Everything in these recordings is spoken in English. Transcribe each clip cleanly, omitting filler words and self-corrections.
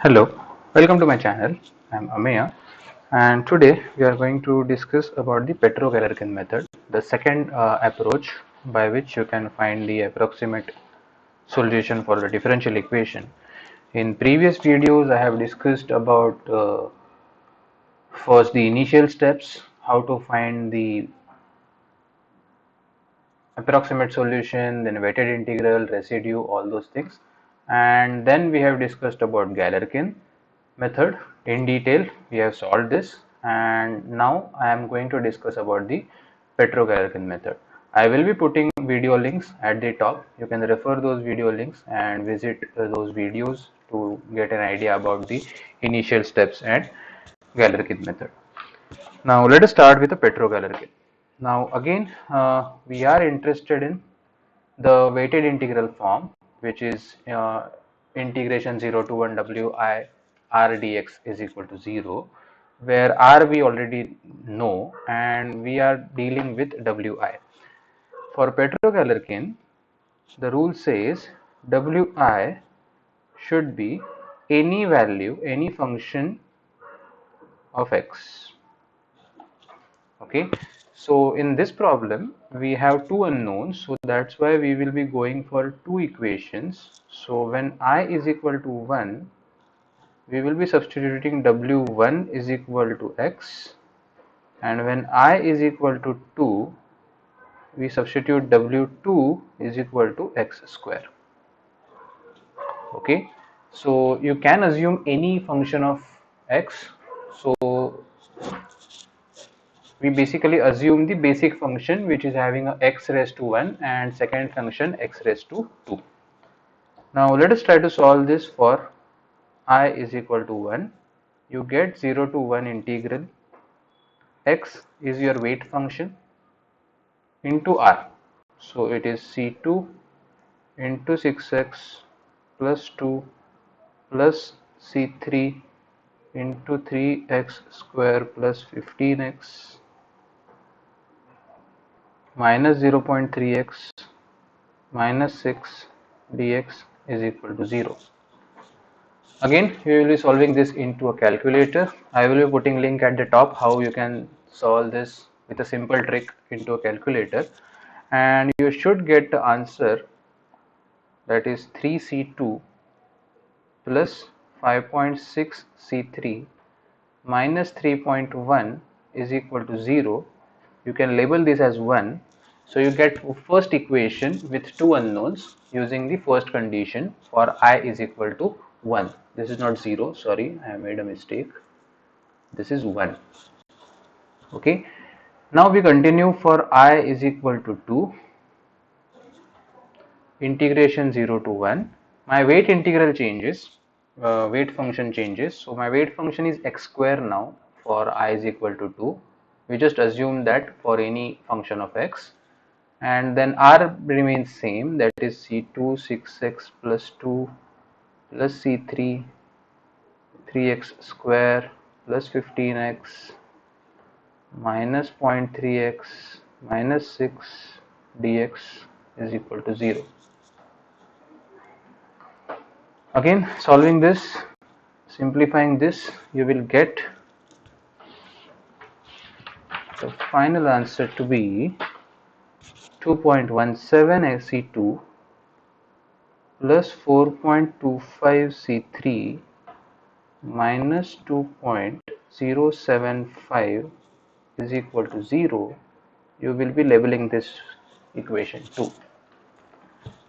Hello, welcome to my channel. I am Ameya, and today we are going to discuss about the Petro-Galerkin method, the second approach by which you can find the approximate solution for the differential equation. In previous videos, I have discussed about first the initial steps, how to find the approximate solution, then weighted integral, residue, all those things. And then we have discussed about Galerkin method in detail. We have solved this, and now I am going to discuss about the Petro-Galerkin method. I will be putting video links at the top. You can refer those video links and visit those videos to get an idea about the initial steps and Galerkin method. Now let us start with the Petro-Galerkin. Now again, we are interested in the weighted integral form, which is integration 0 to 1 wi r dx is equal to 0, where r we already know and we are dealing with wi. For Petro-Galerkin, the rule says wi should be any value, any function of x. Okay, so in this problem we have two unknowns, so that's why we will be going for two equations. So when I is equal to 1, we will be substituting w1 is equal to x, and when I is equal to 2, we substitute w2 is equal to x square. Okay, so you can assume any function of x. So we basically assume the basic function which is having a x raised to 1 and second function x raised to 2. Now let us try to solve this for I is equal to 1. You get 0 to 1 integral x is your weight function into r. So it is c2 into 6x plus 2 plus c3 into 3x square plus 15x minus 0.3x minus 6 dx is equal to 0. Again, we will be solving this into a calculator. I will be putting link at the top how you can solve this with a simple trick into a calculator, and you should get the answer, that is 3c2 plus 5.6 c3 minus 3.1 is equal to 0. You can label this as 1. So you get first equation with two unknowns using the first condition for I is equal to 1. This is not 0, sorry, I have made a mistake. This is 1. Okay. Now we continue for I is equal to 2. Integration 0 to 1. My weight integral changes, weight function changes. So my weight function is x square now for I is equal to 2. We just assume that for any function of x. And then r remains same, that is c2 6x plus 2 plus c3 3x square plus 15x minus 0.3x minus 6 dx is equal to 0. Again, solving this, simplifying this, you will get the final answer to be 2.17 c2 plus 4.25 c3 minus 2.075 is equal to 0. You will be labeling this equation 2.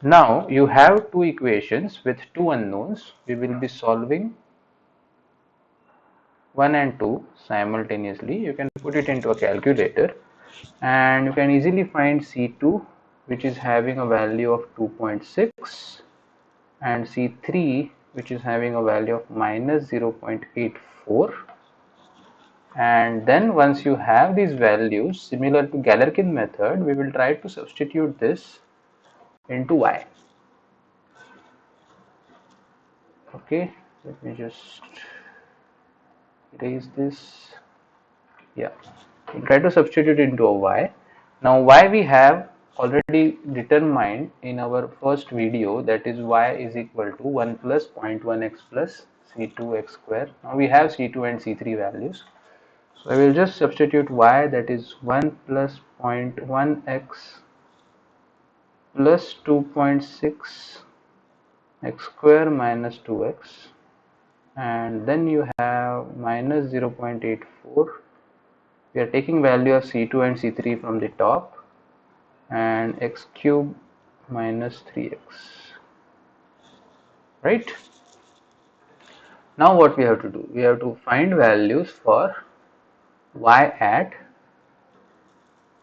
Now you have two equations with two unknowns. We will be solving 1 and 2 simultaneously. You can put it into a calculator and you can easily find C2, which is having a value of 2.6, and C3, which is having a value of minus 0.84. And then once you have these values, similar to Galerkin method, we will try to substitute this into y. Okay, let me just erase this. Yeah, we'll try to substitute into a y. Now y we have already determined in our first video, that is y is equal to 1 plus 0.1x plus C2 x square. Now we have C2 and C3 values. So I will just substitute y, that is 1 plus 0.1 x plus 2.6 x square minus 2x, and then you have minus 0.84. We are taking value of C2 and C3 from the top, and x cube minus 3x, right? Now what we have to do, we have to find values for y at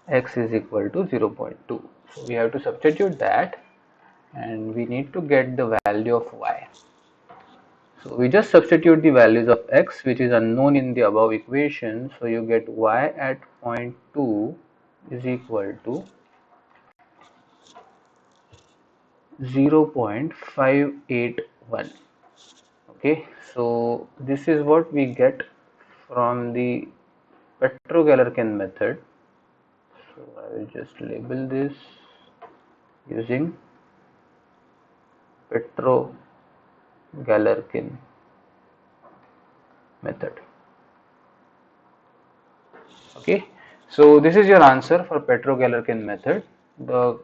x is equal to 0.2. So we have to substitute that, and we need to get the value of y. So we just substitute the values of x, which is unknown in the above equation. So you get y at 0.2 is equal to 0.581. Okay, so this is what we get from the Petro-Galerkin method. So I will just label this using Petro-Galerkin method. Okay, so this is your answer for Petro-Galerkin method. The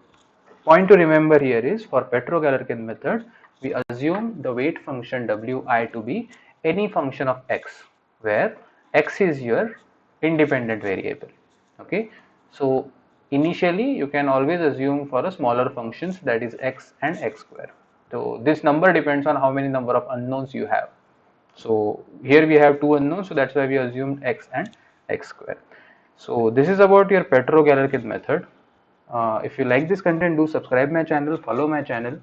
point to remember here is, for Petro-Galerkin method, we assume the weight function Wi to be any function of x, where x is your independent variable. Okay, so initially you can always assume for a smaller functions, that is x and x square. So this number depends on how many number of unknowns you have. So here we have two unknowns, so that's why we assumed x and x square. So this is about your Petro-Galerkin method. If you like this content, do subscribe my channel, follow my channel,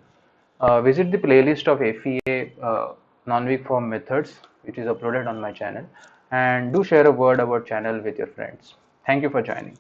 visit the playlist of FEA non-weak form methods, which is uploaded on my channel, and do share a word about channel with your friends. Thank you for joining.